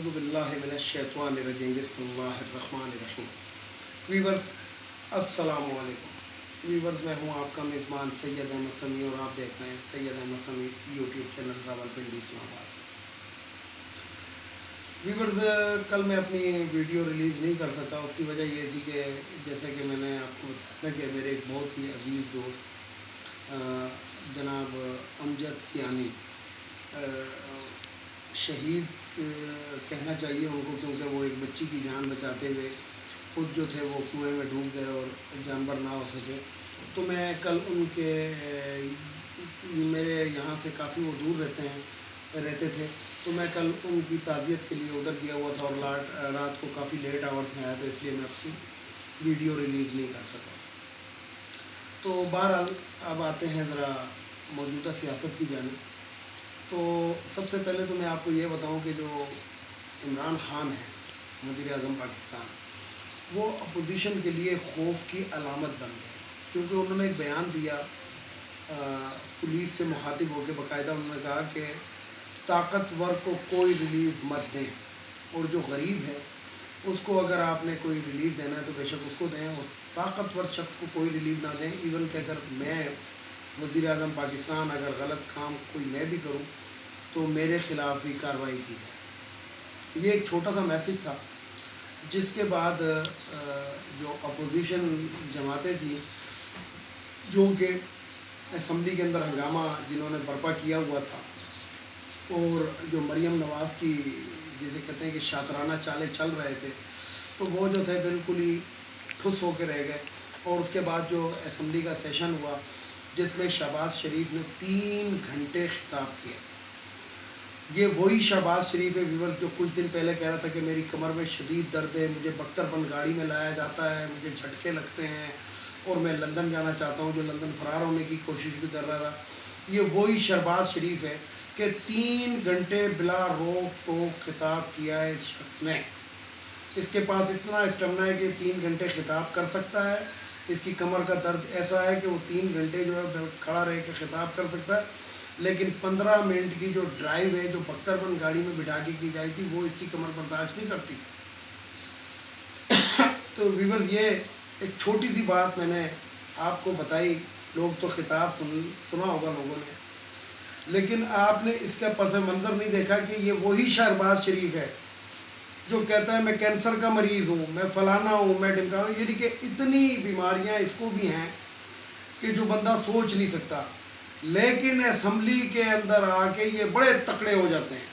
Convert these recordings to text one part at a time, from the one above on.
اعوذ باللہ من الشیطان الرجیم بسم اللہ الرحمن الرحیم۔ ویورز السلام علیکم۔ ویورز میں ہوں آپ کا میزبان سید احمد سمیع اور آپ دیکھ رہے ہیں سید احمد سمیع یوٹیوب چینل راولپنڈی اسلام آباد سے۔ ویورز کل میں اپنی ویڈیو ریلیز نہیں کر سکا، اس کی وجہ یہ تھی کہ جیسے کہ میں نے آپ کو بتایا تھا کہ میرے ایک بہت ہی عزیز دوست جناب امجد کیانی شہید کہنا چاہیے ان کو، کیونکہ وہ ایک بچی کی جان بچاتے ہوئے خود جو تھے وہ کنویں میں ڈوب گئے اور جانور نہ ہو سکے۔ تو میں کل ان کے میرے یہاں سے کافی وہ دور رہتے تھے، تو میں کل ان کی تعزیت کے لیے ادھر گیا ہوا تھا اور رات کو کافی لیٹ آورس میں آیا، تو اس لیے میں اپنی ویڈیو ریلیز نہیں کر سکا۔ تو بہرحال اب آتے ہیں ذرا موجودہ سیاست کی جانب۔ تو سب سے پہلے تو میں آپ کو یہ بتاؤں کہ جو عمران خان ہے وزیر اعظم پاکستان، وہ اپوزیشن کے لیے خوف کی علامت بن گئے، کیونکہ انہوں نے ایک بیان دیا پولیس سے مخاطب ہو کے، باقاعدہ انہوں نے کہا کہ طاقتور کو کوئی ریلیف مت دیں، اور جو غریب ہے اس کو اگر آپ نے کوئی ریلیف دینا ہے تو بے شک اس کو دیں، اور طاقتور شخص کو کوئی ریلیف نہ دیں۔ ایون کہ اگر میں وزیر اعظم پاکستان اگر غلط کام کوئی میں بھی کروں تو میرے خلاف بھی کارروائی کی جائے۔ یہ ایک چھوٹا سا میسیج تھا، جس کے بعد جو اپوزیشن جماعتیں تھیں جو کہ اسمبلی کے اندر ہنگامہ جنہوں نے برپا کیا ہوا تھا، اور جو مریم نواز کی جسے کہتے ہیں کہ شاطرانہ چالیں چل رہے تھے، تو وہ جو تھے بالکل ہی ٹھس ہو کے رہ گئے۔ اور اس کے بعد جو اسمبلی کا سیشن ہوا جس میں شہباز شریف نے 3 گھنٹے خطاب کیا۔ یہ وہی شہباز شریف ہے ویورز جو کچھ دن پہلے کہہ رہا تھا کہ میری کمر میں شدید درد ہے، مجھے بختر بند گاڑی میں لایا جاتا ہے، مجھے جھٹکے لگتے ہیں اور میں لندن جانا چاہتا ہوں، جو لندن فرار ہونے کی کوشش بھی کر رہا تھا۔ یہ وہی شہباز شریف ہے کہ 3 گھنٹے بلا روک ٹوک خطاب کیا ہے اس شخص نے۔ اس کے پاس اتنا اسٹیمنا ہے کہ 3 گھنٹے خطاب کر سکتا ہے۔ اس کی کمر کا درد ایسا ہے کہ وہ 3 گھنٹے جو ہے کھڑا رہ کے خطاب کر سکتا ہے، لیکن 15 منٹ کی جو ڈرائیو ہے جو بختر بند گاڑی میں بٹھا کے کی جائی تھی وہ اس کی کمر برداشت نہیں کرتی۔ تو ویورز یہ ایک چھوٹی سی بات میں نے آپ کو بتائی، لوگ تو خطاب سنا ہوگا لوگوں نے، لیکن آپ نے اس کا پس منظر نہیں دیکھا کہ یہ وہی شہباز شریف ہے جو کہتا ہے میں کینسر کا مریض ہوں، میں فلانا ہوں، میں ڈمکانا ہوں۔ یعنی کہ اتنی بیماریاں اس کو بھی ہیں کہ جو بندہ سوچ نہیں سکتا، لیکن اسمبلی کے اندر آ کے یہ بڑے تکڑے ہو جاتے ہیں،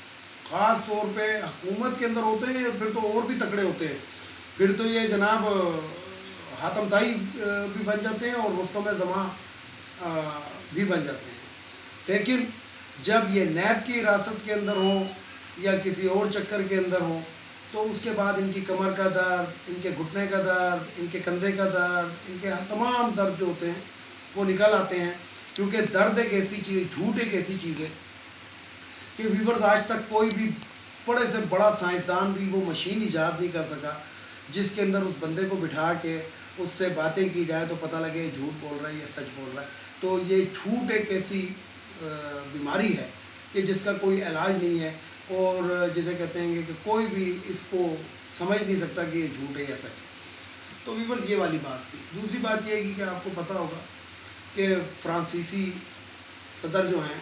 خاص طور پہ حکومت کے اندر ہوتے ہیں، پھر تو اور بھی تکڑے ہوتے ہیں، پھر تو یہ جناب حاتم طائی بھی بن جاتے ہیں اور رستم زماں بھی بن جاتے ہیں۔ لیکن جب یہ نیب کی حراست کے اندر ہوں یا کسی اور چکر کے اندر ہوں تو اس کے بعد ان کی کمر کا درد، ان کے گھٹنے کا درد، ان کے کندھے کا درد، ان کے تمام درد جو ہوتے ہیں وہ نکل آتے ہیں، کیونکہ درد ایک ایسی چیز، جھوٹ ایک ایسی چیز ہے کہ ویورز آج تک کوئی بھی بڑے سے بڑا سائنسدان بھی وہ مشین ایجاد نہیں کر سکا جس کے اندر اس بندے کو بٹھا کے اس سے باتیں کی جائے تو پتہ لگے یہ جھوٹ بول رہا ہے یا سچ بول رہا ہے۔ تو یہ جھوٹ ایک ایسی بیماری ہے کہ جس کا کوئی علاج نہیں ہے، اور جسے کہتے ہیں کہ کوئی بھی اس کو سمجھ نہیں سکتا کہ یہ جھوٹ ہے یا سچ ہے۔ تو ویورز یہ والی بات تھی۔ دوسری بات یہ ہے کہ آپ کو پتہ ہوگا کہ فرانسیسی صدر جو ہیں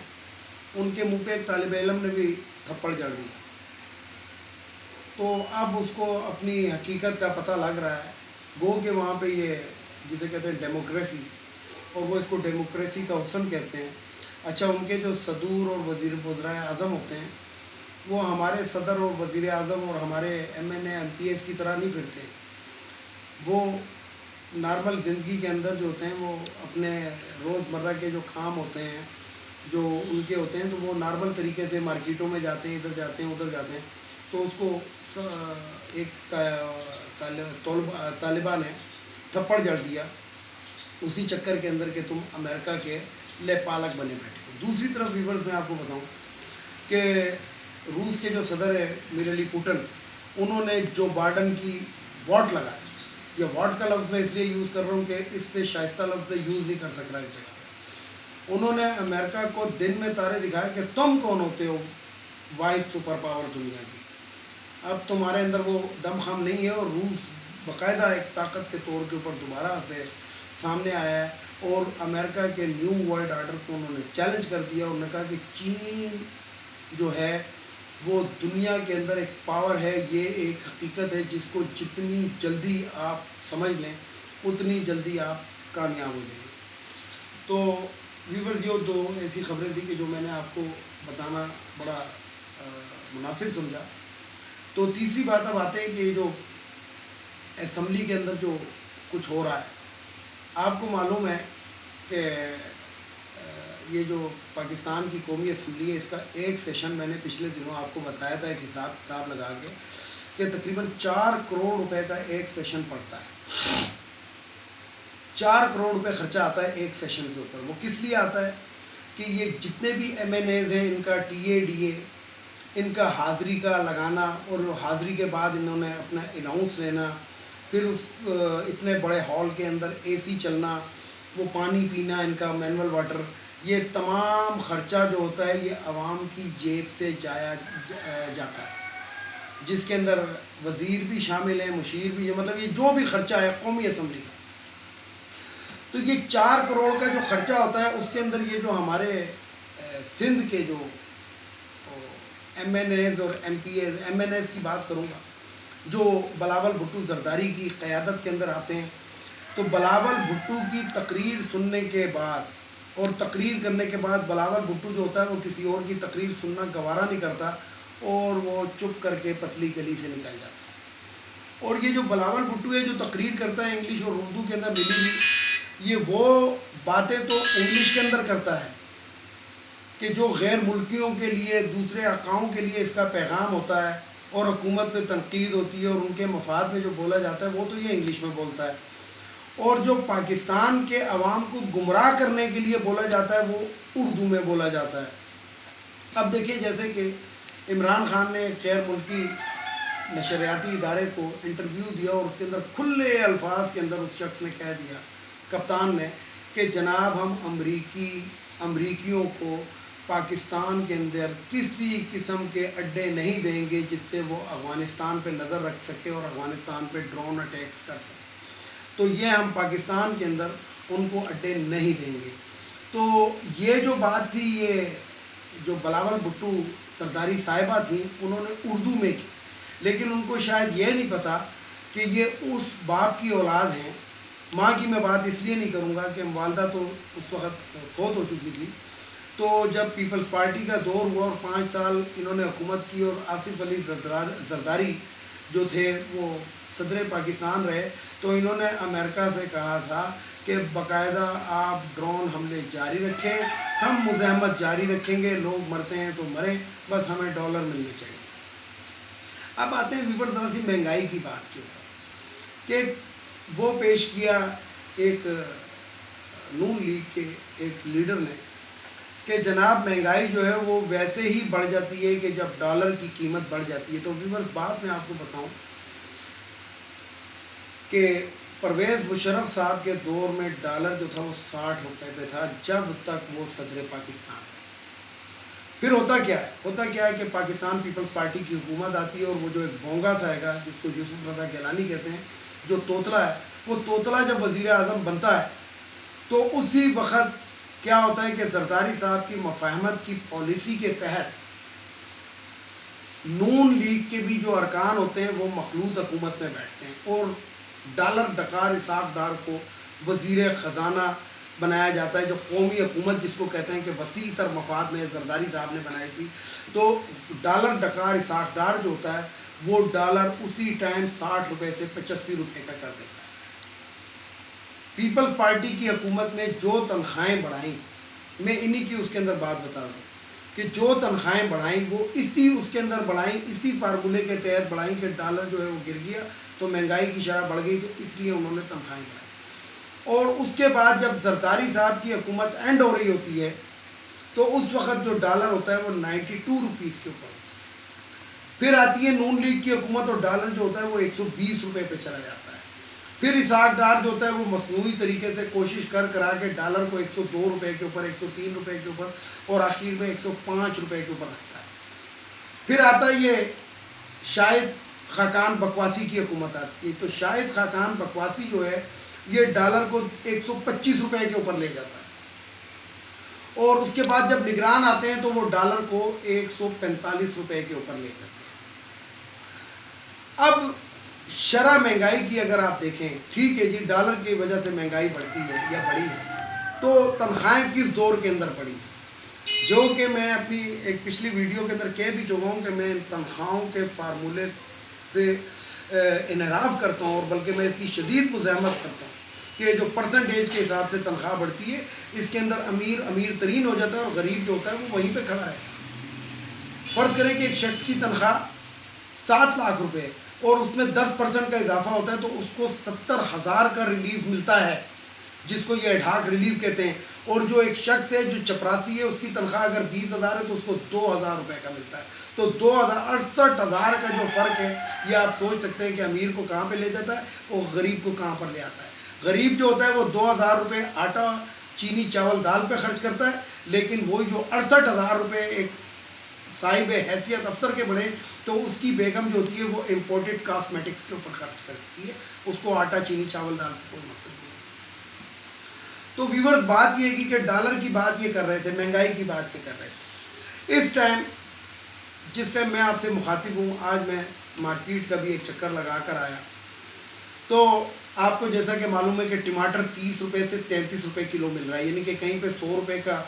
ان کے منہ پہ ایک طالب علم نے بھی تھپڑ جڑ دیا، تو اب اس کو اپنی حقیقت کا پتہ لگ رہا ہے، گو کہ وہاں پہ یہ جسے کہتے ہیں ڈیموکریسی، اور وہ اس کو ڈیموکریسی کا حسن کہتے ہیں۔ اچھا، ان کے جو صدور اور وزیر وزرائے اعظم ہوتے ہیں وہ ہمارے صدر اور وزیر اعظم اور ہمارے M N A M P S کی طرح نہیں پھرتے، وہ نارمل زندگی کے اندر جو ہوتے ہیں وہ اپنے روزمرہ کے جو کام ہوتے ہیں جو ان کے ہوتے ہیں تو وہ نارمل طریقے سے مارکیٹوں میں جاتے ہیں، ادھر جاتے ہیں ادھر جاتے ہیں، تو اس کو ایک طالبہ نے تھپڑ جڑ دیا اسی چکر کے اندر کہ تم امریکہ کے لے پالک بنے بیٹھے ہو۔ دوسری طرف ویورز میں آپ کو بتاؤں کہ روس کے جو صدر ہے میرلی پوٹن، انہوں نے جو بائیڈن کی واٹ لگائی، یہ واٹ کا لفظ میں اس لیے یوز کر رہا ہوں کہ اس سے شائستہ لفظ میں یوز نہیں کر سک رہا اس جگہ پہ، انہوں نے امریکہ کو دن میں تارے دکھائے کہ تم کون ہوتے ہو واحد سپر پاور دنیا کی۔ اب تمہارے اندر وہ دم خم نہیں ہے، اور روس باقاعدہ ایک طاقت کے طور کے اوپر دوبارہ سے سامنے آیا ہے، اور امریکہ کے نیو ورلڈ آرڈر کو انہوں نے چیلنج کر دیا، انہوں نے کہا کہ چین جو ہے وہ دنیا کے اندر ایک پاور ہے، یہ ایک حقیقت ہے جس کو جتنی جلدی آپ سمجھ لیں اتنی جلدی آپ کامیاب ہو جائیں گے۔ تو ویورز، یہ دو ایسی خبریں تھیں کہ جو میں نے آپ کو بتانا بڑا مناسب سمجھا۔ تو تیسری بات اب آتے ہیں کہ یہ جو اسمبلی کے اندر جو کچھ ہو رہا ہے، آپ کو معلوم ہے کہ یہ جو پاکستان کی قومی اسمبلی ہے، اس کا ایک سیشن میں نے پچھلے دنوں آپ کو بتایا تھا ایک حساب کتاب لگا کے کہ تقریباً 4 کروڑ روپے کا ایک سیشن پڑتا ہے۔ 4 کروڑ روپے خرچہ آتا ہے ایک سیشن کے اوپر۔ وہ کس لیے آتا ہے کہ یہ جتنے بھی ایم این ایز ہیں، ان کا ٹی اے ڈی اے، ان کا حاضری کا لگانا، اور حاضری کے بعد انہوں نے اپنا الاؤنس لینا، پھر اس اتنے بڑے ہال کے اندر اے سی چلنا، وہ پانی پینا، ان کا مینول واٹر، یہ تمام خرچہ جو ہوتا ہے یہ عوام کی جیب سے جاتا ہے، جس کے اندر وزیر بھی شامل ہیں، مشیر بھی، مطلب یہ جو بھی خرچہ ہے قومی اسمبلی کا، تو یہ 4 کروڑ کا جو خرچہ ہوتا ہے اس کے اندر یہ جو ہمارے سندھ کے جو ایم این ایز اور M P As, M N As کی بات کروں گا جو بلاول بھٹو زرداری کی قیادت کے اندر آتے ہیں، تو بلاول بھٹو کی تقریر سننے کے بعد اور تقریر کرنے کے بعد بلاول بھٹو جو ہوتا ہے وہ کسی اور کی تقریر سننا گوارا نہیں کرتا، اور وہ چپ کر کے پتلی گلی سے نکل جاتا ہے۔ اور یہ جو بلاول بھٹو ہے جو تقریر کرتا ہے انگلش اور اردو کے اندر ملی ہوئی، یہ وہ باتیں تو انگلش کے اندر کرتا ہے کہ جو غیر ملکیوں کے لیے، دوسرے اقواام کے لیے اس کا پیغام ہوتا ہے، اور حکومت پہ تنقید ہوتی ہے اور ان کے مفاد میں جو بولا جاتا ہے وہ تو یہ انگلش میں بولتا ہے، اور جو پاکستان کے عوام کو گمراہ کرنے کے لیے بولا جاتا ہے وہ اردو میں بولا جاتا ہے۔ اب دیکھیں، جیسے کہ عمران خان نے غیر ملکی نشریاتی ادارے کو انٹرویو دیا، اور اس کے اندر کھلے الفاظ کے اندر اس شخص نے کہہ دیا، کپتان نے، کہ جناب ہم امریکیوں کو پاکستان کے اندر کسی قسم کے اڈے نہیں دیں گے جس سے وہ افغانستان پہ نظر رکھ سکے اور افغانستان پہ ڈرون اٹیکس کر سکے، تو یہ ہم پاکستان کے اندر ان کو اڈے نہیں دیں گے۔ تو یہ جو بات تھی، یہ جو بلاول بھٹو سرداری صاحبہ تھیں انہوں نے اردو میں کی، لیکن ان کو شاید یہ نہیں پتا کہ یہ اس باپ کی اولاد ہیں۔ ماں کی میں بات اس لیے نہیں کروں گا کہ والدہ تو اس وقت فوت ہو چکی تھی، تو جب پیپلز پارٹی کا دور ہوا اور 5 سال انہوں نے حکومت کی اور آصف علی زرداری جو تھے وہ صدر پاکستان رہے، تو انہوں نے امریکہ سے کہا تھا کہ باقاعدہ آپ ڈرون حملے جاری رکھیں، ہم مزاحمت جاری رکھیں گے، لوگ مرتے ہیں تو مریں، بس ہمیں ڈالر ملنے چاہیے۔ اب آتے ہیں ویور ذرا سی مہنگائی کی بات کے اوپر، کہ وہ پیش کیا ایک نون لیگ کے ایک لیڈر نے کہ جناب مہنگائی جو ہے وہ ویسے ہی بڑھ جاتی ہے کہ جب ڈالر کی قیمت بڑھ جاتی ہے۔ تو ویورز، بات میں آپ کو بتاؤں کہ پرویز مشرف صاحب کے دور میں ڈالر جو تھا وہ 60 روپے پہ تھا جب تک وہ صدر پاکستان ہے۔ پھر ہوتا کیا ہے کہ پاکستان پیپلز پارٹی کی حکومت آتی ہے، اور وہ جو ایک بونگا سا ہے گا جس کو یوسف رضا گیلانی کہتے ہیں، جو توتلا ہے، وہ توتلا جب وزیر اعظم بنتا ہے تو اسی وقت کیا ہوتا ہے کہ زرداری صاحب کی مفاہمت کی پالیسی کے تحت نون لیگ کے بھی جو ارکان ہوتے ہیں وہ مخلوط حکومت میں بیٹھتے ہیں، اور ڈالر ڈکار اسحاق ڈار کو وزیر خزانہ بنایا جاتا ہے، جو قومی حکومت جس کو کہتے ہیں کہ وسیع تر مفاد میں زرداری صاحب نے بنائی تھی۔ تو ڈالر ڈکار اسحاق ڈار جو ہوتا ہے وہ ڈالر اسی ٹائم 60 روپے سے 85 روپے کا کر دیتا ہے۔ پیپلز پارٹی کی حکومت نے جو تنخواہیں بڑھائیں، میں انہی کی اس کے اندر بات بتا رہا ہوں کہ جو تنخواہیں بڑھائیں وہ اس کے اندر بڑھائیں، اسی فارمولے کے تحت بڑھائیں کہ ڈالر جو ہے وہ گر گیا تو مہنگائی کی شرح بڑھ گئی، تو اس لیے انہوں نے تنخواہیں بڑھائیں۔ اور اس کے بعد جب زرداری صاحب کی حکومت اینڈ ہو رہی ہوتی ہے تو اس وقت جو ڈالر ہوتا ہے وہ 92 روپیز کے اوپر ہوتا ہے۔ پھر آتی ہے نون لیگ کی حکومت اور ڈالر جو ہوتا ہے وہ 120 روپے پہ چلا جاتا ہے۔ پھر اسحاق ڈار جو ہوتا ہے وہ مصنوعی طریقے سے کوشش کرا کے ڈالر کو 102 روپے کے اوپر، 103 روپے کے اوپر، اور آخر میں 105 روپے کے اوپر رکھتا ہے۔ پھر آتا ہے یہ شاید خاقان بکواسی کی حکومت آتی ہے، تو شاہد خاقان بکواسی جو ہے یہ ڈالر کو 125 روپے کے اوپر لے جاتا ہے، اور اس کے بعد جب نگران آتے ہیں تو وہ ڈالر کو 145 روپے کے اوپر لے جاتے ہیں۔ اب شرح مہنگائی کی اگر آپ دیکھیں، ٹھیک ہے جی ڈالر کی وجہ سے مہنگائی بڑھتی ہے یا بڑھی ہے، تو تنخواہیں کس دور کے اندر بڑھی ہیں، جو کہ میں اپنی ایک پچھلی ویڈیو کے اندر کہہ بھی چکا ہوں کہ میں ان تنخواہوں کے فارمولے سے انحراف کرتا ہوں، اور بلکہ میں اس کی شدید مزاحمت کرتا ہوں کہ جو پرسنٹیج کے حساب سے تنخواہ بڑھتی ہے، اس کے اندر امیر ترین ہو جاتا ہے اور غریب جو ہوتا ہے وہ وہیں پہ کھڑا رہتا ہے۔ فرض کریں کہ ایک شخص کی تنخواہ 7 لاکھ روپے ہے اور اس میں 10% کا اضافہ ہوتا ہے، تو اس کو 70,000 کا ریلیف ملتا ہے، جس کو یہ ایڈھاک ریلیف کہتے ہیں۔ اور جو ایک شخص ہے جو چپراسی ہے، اس کی تنخواہ اگر 20,000 ہے تو اس کو 2,000 روپے کا ملتا ہے، تو 68,000 کا جو فرق ہے، یہ آپ سوچ سکتے ہیں کہ امیر کو کہاں پہ لے جاتا ہے اور غریب کو کہاں پر لے آتا ہے۔ غریب جو ہوتا ہے وہ 2,000 روپے آٹا چینی چاول دال پہ خرچ کرتا ہے، لیکن وہی جو 68,000 روپے ایک صاحب حیثیت افسر کے بڑھے تو اس کی بیگم جو ہوتی ہے وہ امپورٹڈ کاسمیٹکس کے اوپر خرچ کرتی ہے، اس کو آٹا چینی چاول دال سے کوئی مقصد نہیں ہے۔ تو ویورز بات یہ ہے کہ ڈالر کی بات یہ کر رہے تھے، مہنگائی کی بات یہ کر رہے تھے۔ اس ٹائم جس ٹائم میں آپ سے مخاطب ہوں، آج میں مارکیٹ کا بھی ایک چکر لگا کر آیا، تو آپ کو جیسا کہ معلوم ہے کہ ٹماٹر 30 روپے سے 33 روپے کلو مل رہا ہے، یعنی کہ کہیں پہ 100 روپے کا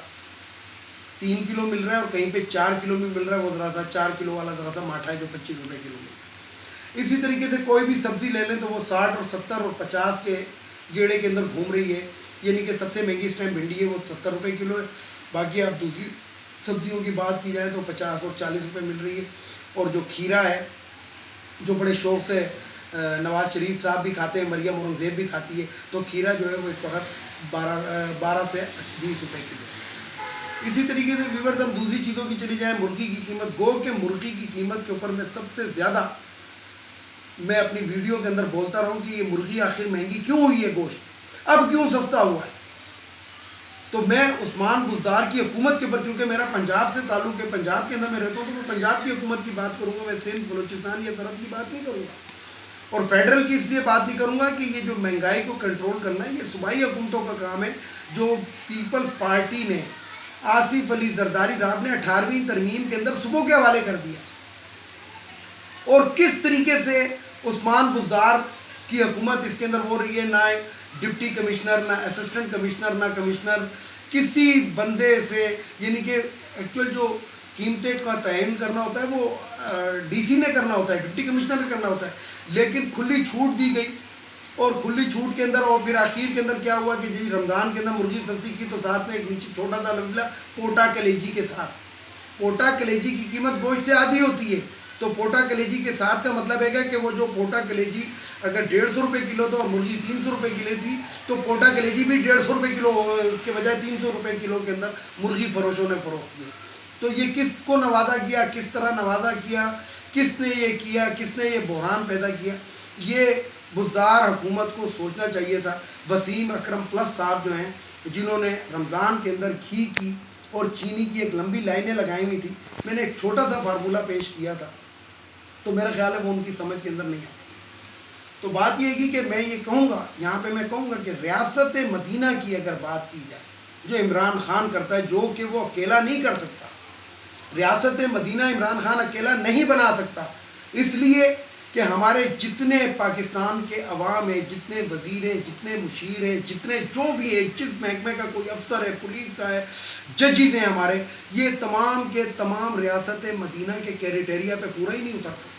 3 کلو مل رہا ہے اور کہیں پہ 4 کلو میں مل رہا ہے، وہ ذرا سا 4 کلو والا ذرا سا ماٹھا ہے جو 25 روپے کلو مل رہا ہے۔ اسی طریقے سے کوئی بھی سبزی لے لیں تو وہ 60 اور 70 اور 50 کے گیڑے کے اندر گھوم رہی ہے، یعنی کہ سب سے مہنگی اس ٹائم بھنڈی ہے، وہ 70 روپے کلو ہے، باقی آپ دوسری سبزیوں کی بات کی جائے تو 50 اور 40 روپے مل رہی ہے۔ اور جو کھیرا ہے، جو بڑے شوق سے نواز شریف صاحب بھی کھاتے ہیں، مریم اورنگزیب بھی کھاتی ہے، تو کھیرا جو ہے وہ اس وقت 12 سے 20 روپے کلو۔ اسی طریقے سے ویورز ہم دوسری چیزوں کی چلی جائیں، مرغی کی قیمت، گو کہ مرغی کی قیمت کے اوپر میں سب سے زیادہ میں اپنی ویڈیو کے اندر بولتا رہا ہوں کہ یہ مرغی آخر مہنگی کیوں ہوئی ہے، گوشت اب کیوں سستا ہوا ہے۔ تو میں عثمان بزدار کی حکومت کے اوپر، کیونکہ میرا پنجاب سے تعلق ہے، پنجاب کے اندر میں رہتا ہوں، تو میں پنجاب کی حکومت کی بات کروں گا، میں سندھ بلوچستان یا سرحد کی بات نہیں کروں گا، اور فیڈرل کی اس لیے بات نہیں کروں گا کہ یہ جو مہنگائی کو کنٹرول کرنا ہے یہ صوبائی حکومتوں کا کام ہے، جو پیپلز پارٹی نے آصف علی زرداری صاحب نے 18ویں ترمیم کے اندر صوبوں کے حوالے کر دیا، اور کس طریقے سے عثمان بزدار کی حکومت اس کے اندر ہو رہی ہے، نہ ڈپٹی کمشنر، نہ اسسٹنٹ کمشنر، نہ کمشنر کسی بندے سے، یعنی کہ ایکچوئل جو قیمتیں کا تعین کرنا ہوتا ہے وہ ڈی سی نے کرنا ہوتا ہے، ڈپٹی کمشنر نے کرنا ہوتا ہے، لیکن کھلی چھوٹ دی گئی، اور کھلی چھوٹ کے اندر اور پھر آخر کے اندر کیا ہوا کہ جی رمضان کے اندر مرغی سستی کی تو ساتھ میں ایک نیچے چھوٹا سا لفظ پوٹا کلیجی کے ساتھ، پوٹا کلیجی کی قیمت گوشت سے آدھی ہوتی ہے، تو پوٹا کلیجی کے ساتھ کا مطلب ہے کہ وہ جو پوٹا کلیجی اگر 150 روپے کلو تھا اور مرغی 300 روپے کلو تھی، تو پوٹا کلیجی بھی 150 روپے کلو کے بجائے 300 روپے کلو کے اندر مرغی فروشوں نے فروخت کی۔ تو یہ کس کو نوازا کیا، کس طرح نوازا کیا، کس نے یہ کیا، کس نے یہ بحران پیدا کیا، یہ بزدار حکومت کو سوچنا چاہیے تھا۔ وسیم اکرم پلس صاحب جو ہیں، جنہوں نے رمضان کے اندر گھی کی اور چینی کی ایک لمبی لائنیں لگائی ہوئی تھی، میں نے ایک چھوٹا سا فارمولہ پیش کیا تھا، تو میرا خیال ہے وہ ان کی سمجھ کے اندر نہیں آتی۔ تو بات یہ ہے کہ میں یہ کہوں گا، یہاں پہ میں کہوں گا کہ ریاست مدینہ کی اگر بات کی جائے، جو عمران خان کرتا ہے، جو کہ وہ اکیلا نہیں کر سکتا، ریاست مدینہ عمران خان اکیلا نہیں بنا سکتا، اس لیے کہ ہمارے جتنے پاکستان کے عوام ہیں، جتنے وزیر ہیں، جتنے مشیر ہیں، جتنے جو بھی ہے، جس محکمے کا کوئی افسر ہے، پولیس کا ہے، ججز ہیں ہمارے، یہ تمام کے تمام ریاست مدینہ کے کیریٹیریا پہ پورا ہی نہیں اترتے۔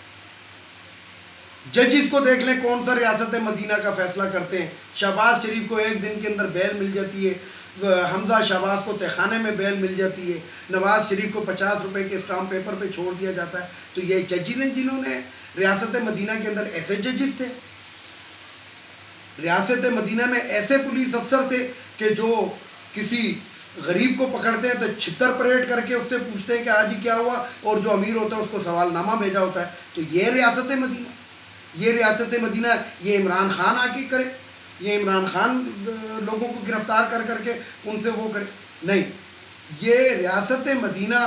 ججز کو دیکھ لیں کون سا ریاست مدینہ کا فیصلہ کرتے ہیں، شہباز شریف کو ایک دن کے اندر بیل مل جاتی ہے، حمزہ شہباز کو تہخانے میں بیل مل جاتی ہے، نواز شریف کو 50 روپے کے اسٹامپ پیپر پہ چھوڑ دیا جاتا ہے۔ تو یہ ججز ہیں جنہوں نے ریاست مدینہ کے اندر ایسے ججز تھے، ریاست مدینہ میں ایسے پولیس افسر تھے کہ جو کسی غریب کو پکڑتے ہیں تو چھتر پریڈ کر کے اس سے پوچھتے ہیں کہ آج ہی کیا ہوا، اور جو امیر ہوتا ہے اس کو سوال نامہ بھیجا ہوتا ہے۔ تو یہ ریاست مدینہ، یہ ریاست مدینہ، یہ عمران خان آ کے کرے، یہ عمران خان لوگوں کو گرفتار کر کر کے ان سے وہ کرے؟ نہیں، یہ ریاست مدینہ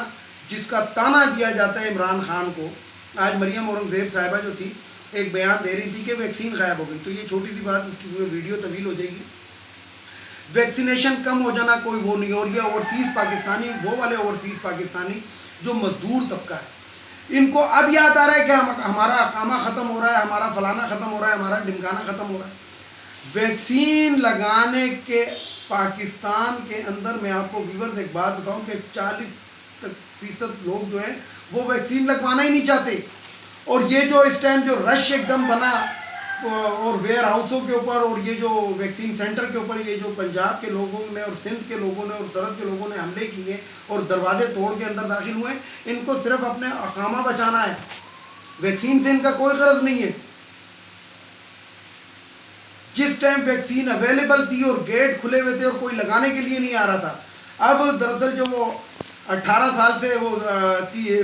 جس کا تانا دیا جاتا ہے عمران خان کو، آج مریم اورنگزیب صاحبہ جو تھی ایک بیان دے رہی تھی کہ ویکسین غائب ہو گئی، تو یہ چھوٹی سی بات، اس کی ویڈیو طویل ہو جائے گی. ویکسینیشن کم ہو جانا کوئی وہ نہیں. اور یہ اوورسیز پاکستانی، وہ والے اوورسیز پاکستانی جو مزدور طبقہ ہے، ان کو اب یاد آ رہا ہے کہ ہمارا اقامہ ختم ہو رہا ہے، ہمارا فلانا ختم ہو رہا ہے، ہمارا ڈمکانا ختم ہو رہا ہے. ویکسین لگانے کے پاکستان کے اندر میں آپ کو ویورز ایک بات بتاؤں کہ 40% لوگ جو ہیں وہ ویکسین لگوانا ہی نہیں چاہتے. اور یہ جو اس ٹائم جو رش ایک دم بنا اور ویئر ہاؤسوں کے اوپر اور یہ جو ویکسین سینٹر کے اوپر یہ جو پنجاب کے لوگوں نے اور سندھ کے لوگوں نے اور سرحد کے لوگوں نے حملے کیے اور دروازے توڑ کے اندر داخل ہوئے، ان کو صرف اپنے اقامہ بچانا ہے، ویکسین سے ان کا کوئی غرض نہیں ہے. جس ٹائم ویکسین اویلیبل تھی اور گیٹ کھلے ہوئے تھے اور کوئی لگانے کے لیے نہیں آ رہا تھا، اب دراصل جو وہ 18 سال سے وہ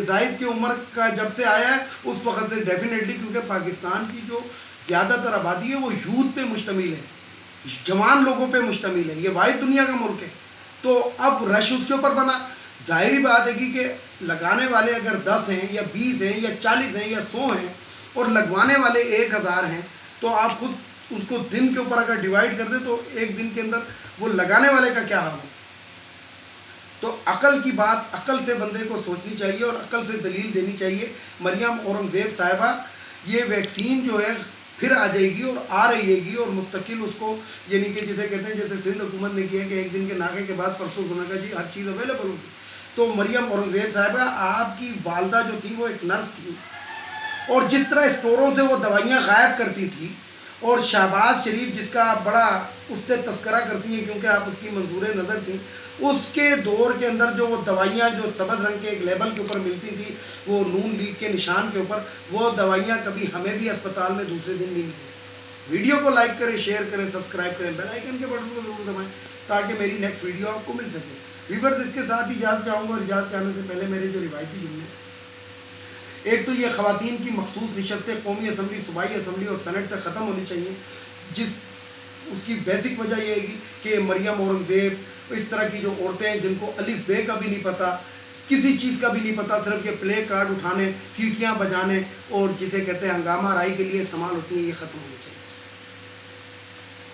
زائد کی عمر کا جب سے آیا ہے اس وقت سے ڈیفینیٹلی، کیونکہ پاکستان کی جو زیادہ تر آبادی ہے وہ یوتھ پہ مشتمل ہے، جوان لوگوں پہ مشتمل ہے، یہ واحد دنیا کا ملک ہے. تو اب رش اس کے اوپر بنا. ظاہری بات ہے کہ لگانے والے اگر 10 ہیں یا 20 ہیں یا 40 ہیں یا 100 ہیں اور لگوانے والے 1000 ہیں، تو آپ خود اس کو دن کے اوپر اگر ڈیوائیڈ کر دیں تو ایک دن کے اندر وہ لگانے والے کا کیا حال ہو. تو عقل کی بات، عقل سے بندے کو سوچنی چاہیے اور عقل سے دلیل دینی چاہیے. مریم اورنگزیب صاحبہ، یہ ویکسین جو ہے پھر آ جائے گی اور آ رہی ہے گی اور مستقل اس کو، یعنی کہ جسے کہتے ہیں جیسے سندھ حکومت نے کیا کہ ایک دن کے ناکے کے بعد پرسوں سنا کا جی ہر چیز اویلیبل ہوگی. تو مریم اورنگزیب صاحبہ، آپ کی والدہ جو تھی وہ ایک نرس تھی، اور جس طرح اسٹوروں سے وہ دوائیاں غائب کرتی تھی، اور شہباز شریف جس کا آپ بڑا اس سے تذکرہ کرتی ہیں کیونکہ آپ اس کی منظور نظر تھیں، اس کے دور کے اندر جو وہ دوائیاں جو سبز رنگ کے ایک لیبل کے اوپر ملتی تھی، وہ نون لیگ کے نشان کے اوپر، وہ دوائیاں کبھی ہمیں بھی اسپتال میں دوسرے دن نہیں ملی. ویڈیو کو لائک کریں، شیئر کریں، سبسکرائب کریں، بیل آئیکن کے بٹن کو ضرور دبائیں تاکہ میری نیکسٹ ویڈیو آپ کو مل سکے. ویورز، اس کے ساتھ ہی اجازت چاہوں گا، اور اجازت چاہنے سے پہلے میرے جو روایتی جملے، ایک تو یہ خواتین کی مخصوص نشستیں قومی اسمبلی، صوبائی اسمبلی اور سینٹ سے ختم ہونی چاہیے. اس کی بیسک وجہ یہ ہے کہ مریم اورنگزیب، اس طرح کی جو عورتیں ہیں جن کو الف بے کا بھی نہیں پتہ، کسی چیز کا بھی نہیں پتہ، صرف یہ پلے کارڈ اٹھانے، سیٹیاں بجانے اور جسے کہتے ہیں ہنگامہ آرائی کے لیے استعمال ہوتی ہیں، یہ ختم ہونی چاہیے.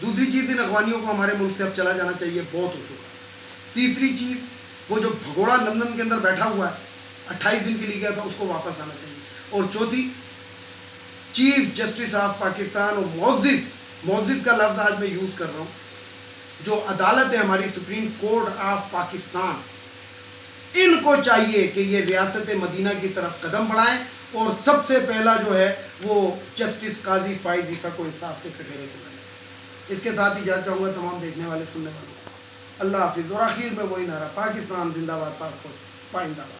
دوسری چیز، ان اخوانیوں کو ہمارے ملک سے اب چلا جانا چاہیے، بہت ہو چکا. تیسری چیز، وہ جو بھگوڑا لندن کے اندر بیٹھا ہوا ہے 28 دن کے لیے گیا تھا، اس کو واپس آنا چاہیے. اور چوتھی، چیف جسٹس آف پاکستان، اور معزز کا لفظ آج میں یوز کر رہا ہوں، جو عدالت ہے ہماری سپریم کورٹ آف پاکستان، ان کو چاہیے کہ یہ ریاست مدینہ کی طرف قدم بڑھائیں اور سب سے پہلا جو ہے وہ جسٹس قاضی فائز عیسیٰ کو انصاف کے کٹہرے کے بنائیں. اس کے ساتھ ہی اجازت چاہوں گا تمام دیکھنے والے سننے والوں کو. اللہ حافظ. اور آخر میں وہی نعرہ، پاکستان زندہ باد، پاک فوج پائندہ باد.